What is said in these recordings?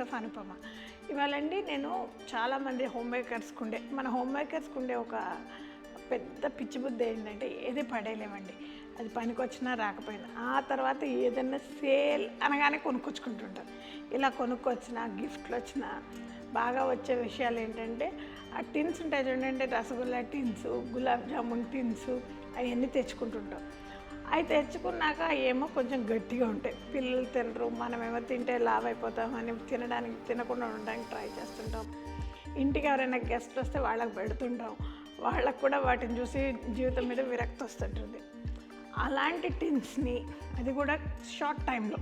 Of Anupama. ఇవాళండి నేను చాలామంది మన హోమ్ మేకర్స్కి ఉండే ఒక పెద్ద పిచ్చి బుద్ధి ఏంటంటే ఏది పడేయలేమండి, అది పనికొచ్చినా రాకపోయినా. ఆ తర్వాత ఏదైనా సేల్ అనగానే కొనుక్కొచ్చుకుంటుంటారు. ఇలా కొనుక్కొచ్చినా గిఫ్ట్లు వచ్చినా బాగా వచ్చే విషయాలు ఏంటంటే ఆ టిన్స్ ఉంటాయి చూడండి, రసగుల్లా టిన్స్, గులాబ్ జామున్ టిన్స్, అవన్నీ తెచ్చుకుంటుంటాం. అవి తెచ్చుకున్నాక ఏమో కొంచెం గట్టిగా ఉంటాయి, పిల్లలు తినరు, మనమేమో తింటే లావ్ అయిపోతామని తినకుండా ఉండడానికి ట్రై చేస్తుంటాం. ఇంటికి ఎవరైనా గెస్ట్లు వస్తే వాళ్ళకి పెడుతుంటాం, వాళ్ళకు కూడా వాటిని చూసి జీవితం మీద విరక్తి వస్తుంటుంది. అలాంటి టిన్స్ని, అది కూడా షార్ట్ టైంలో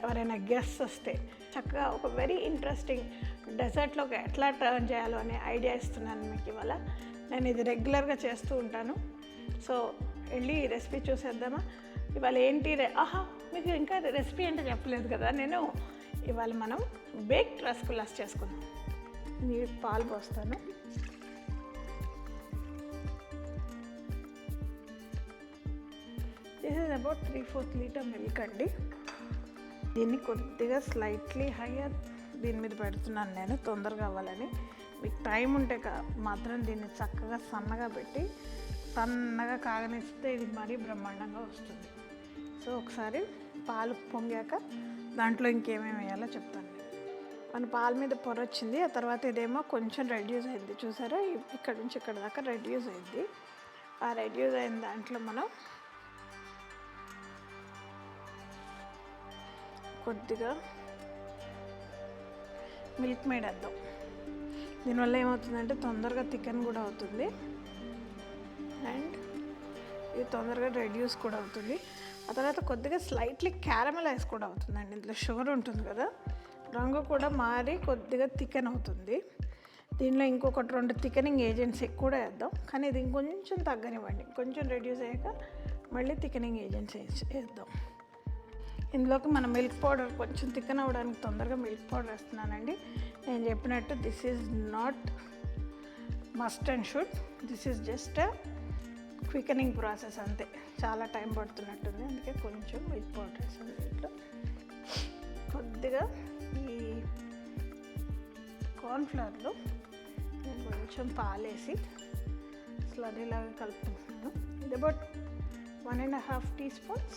ఎవరైనా గెస్ట్స్ వస్తే చక్కగా ఒక వెరీ ఇంట్రెస్టింగ్ డెజర్ట్లోకి ఎట్లా టర్న్ చేయాలో అనే ఐడియా ఇస్తున్నాను మీకు ఇవాళ. నేను ఇది రెగ్యులర్గా చేస్తూ ఉంటాను. సో వెళ్ళి రెసిపీ చూసేద్దామా? ఇవాళ ఏంటి మీకు ఇంకా రెసిపీ అంటే చెప్పలేదు కదా నేను. ఇవాళ మనం బేక్డ్ రసగుల్లాస్ చేసుకుందాం. నీరు పాలు పోస్తాను. This is about 3/4 litre milk అండి. దీన్ని కొద్దిగా స్లైట్లీ హయ్యర్ దీని మీద పెడుతున్నాను నేను, తొందరగా అవ్వాలని. మీకు టైం ఉంటే మాత్రం దీన్ని చక్కగా సన్నగా పెట్టి సన్నగా కాగనిస్తే ఇది మరీ బ్రహ్మాండంగా వస్తుంది. సో ఒకసారి పాలు పొంగాక దాంట్లో ఇంకేమేమి వేయాలో చెప్తాను. మన పాల మీద పొర వచ్చింది, ఆ తర్వాత ఇదేమో కొంచెం రెడ్యూస్ అయింది. చూసారా, ఇక్కడ నుంచి ఇక్కడ దాకా రెడ్యూస్ అయింది. ఆ రెడ్యూస్ అయిన దాంట్లో మనం కొద్దిగా మిల్క్మేడ్ వేద్దాం. దీనివల్ల ఏమవుతుందంటే తొందరగా థికెన్ కూడా అవుతుంది అండ్ ఇది తొందరగా రెడ్యూస్ కూడా అవుతుంది. ఆ తర్వాత కొద్దిగా స్లైట్లీ క్యారమలైజ్ కూడా అవుతుందండి. ఇందులో షుగర్ ఉంటుంది కదా, రంగు కూడా మారి కొద్దిగా థికెన్ అవుతుంది. దీనిలో ఇంకొకటి 2 థికెనింగ్ ఏజెంట్స్ కూడా వేద్దాం, కానీ ఇది ఇంకొంచెం తగ్గనివ్వండి. కొంచెం రెడ్యూస్ అయ్యాక మళ్ళీ థికెనింగ్ ఏజెంట్స్ వేద్దాం. ఇందులోకి మన మిల్క్ పౌడర్ కొంచెం థికెన్ అవ్వడానికి తొందరగా మిల్క్ పౌడర్ వేస్తున్నానండి. నేను చెప్పినట్టు this is not must and should, this is just quickening process అంతే. చాలా టైం పడుతున్నట్టుంది, అందుకే కొంచెం మిల్క్ పౌడర్ వేసాను. దీంట్లో కొద్దిగా ఈ కార్న్ఫ్లవర్లో నేను కొంచెం పాలేసి స్లరీలాగా కలుపుకుంటున్నాను. ఇది అబౌట్ 1.5 teaspoons.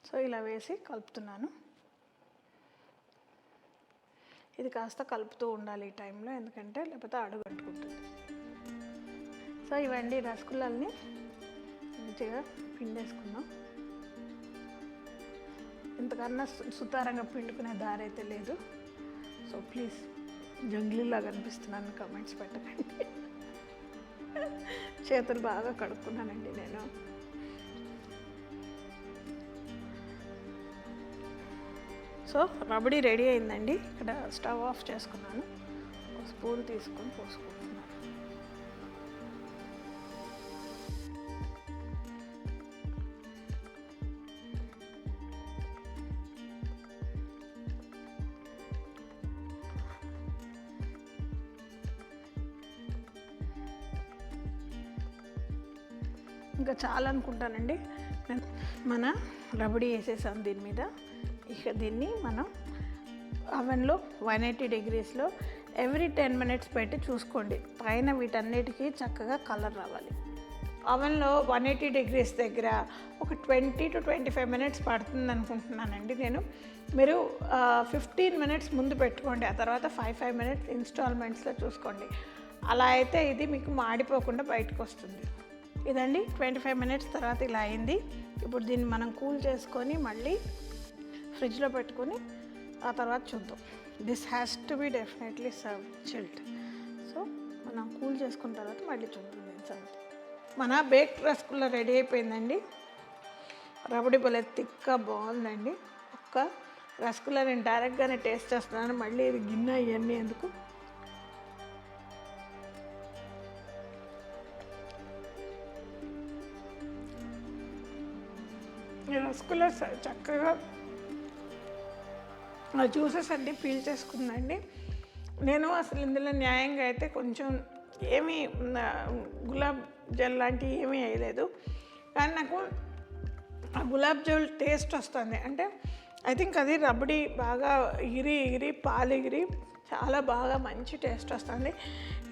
సో ఇలా వేసి కలుపుతున్నాను. ఇది కాస్త కలుపుతూ ఉండాలి ఈ టైంలో, ఎందుకంటే లేకపోతే అడుగు అంటుకుంటుంది. సో ఇవండి రసగుల్లాల్ని మంచిగా పిండేసుకున్నాం. ఇంతకన్నా సుతారంగా పిండుకునే దారి అయితే లేదు. సో ప్లీజ్ జంగ్లీలాగా అనిపిస్తున్నాను, కమెంట్స్ పెట్టకండి. చేతులు బాగా కడుక్కున్నానండి నేను. సో రబడీ రెడీ అయిందండి. ఇక్కడ స్టవ్ ఆఫ్ చేసుకున్నాను. ఒక స్పూన్ తీసుకొని పోసుకుంటున్నాను. ఇంకా చాలా అనుకుంటానండి. మన రబడీ వేసేసాం దీని మీద. ఇక దీన్ని మనం అవెన్లో 180 degreesలో ఎవ్రీ 10 minutes పెట్టి చూసుకోండి. పైన వీటన్నిటికీ చక్కగా కలర్ రావాలి. అవెన్లో 180 degrees దగ్గర ఒక 20 to 25 minutes పడుతుంది అనుకుంటున్నానండి నేను. మీరు 15 minutes ముందు పెట్టుకోండి, ఆ తర్వాత 5 minutes ఇన్స్టాల్మెంట్స్లో చూసుకోండి. అలా అయితే ఇది మీకు మాడిపోకుండా బయటకు వస్తుంది. ఇదండి 25 minutes తర్వాత ఇలా అయింది. ఇప్పుడు దీన్ని మనం కూల్ చేసుకొని మళ్ళీ ఫ్రిడ్జ్లో పెట్టుకొని ఆ తర్వాత చూద్దాం. This has to be definitely serve chilled. So మనం కూల్ చేసుకున్న తర్వాత మళ్ళీ చూద్దాం దీని సంగతి. మన బేక్డ్ రసగుల్లా రెడీ అయిపోయిందండి. రబడీ భలే థిక్గా బాగుందండి. ఒక్క రసగుల్లా నేను డైరెక్ట్గానే టేస్ట్ చేస్తున్నాను, మళ్ళీ ఇది గిన్నె ఇవన్నీ ఎందుకు. ఈ రసగుల్లా చక్కగా జ్యూసెస్ అన్నీ పీల్ చేసుకుందండి. నేను అసలు ఇందులో న్యాయంగా అయితే కొంచెం ఏమీ గులాబ్ జల్ లాంటివి ఏమీ వేయలేదు, కానీ నాకు ఆ గులాబ్ జామున్ టేస్ట్ వస్తుంది. అంటే ఐ థింక్ అది రబడి బాగా ఎగిరి పాలు ఎగిరి చాలా బాగా మంచి టేస్ట్ వస్తుంది.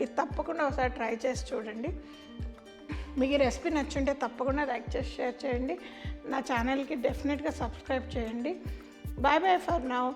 ఇది తప్పకుండా ఒకసారి ట్రై చేసి చూడండి. మీకు ఈ రెసిపీ నచ్చుంటే తప్పకుండా లైక్ చేసి షేర్ చేయండి. నా ఛానల్కి డెఫినెట్గా సబ్స్క్రైబ్ చేయండి. Bye bye for now.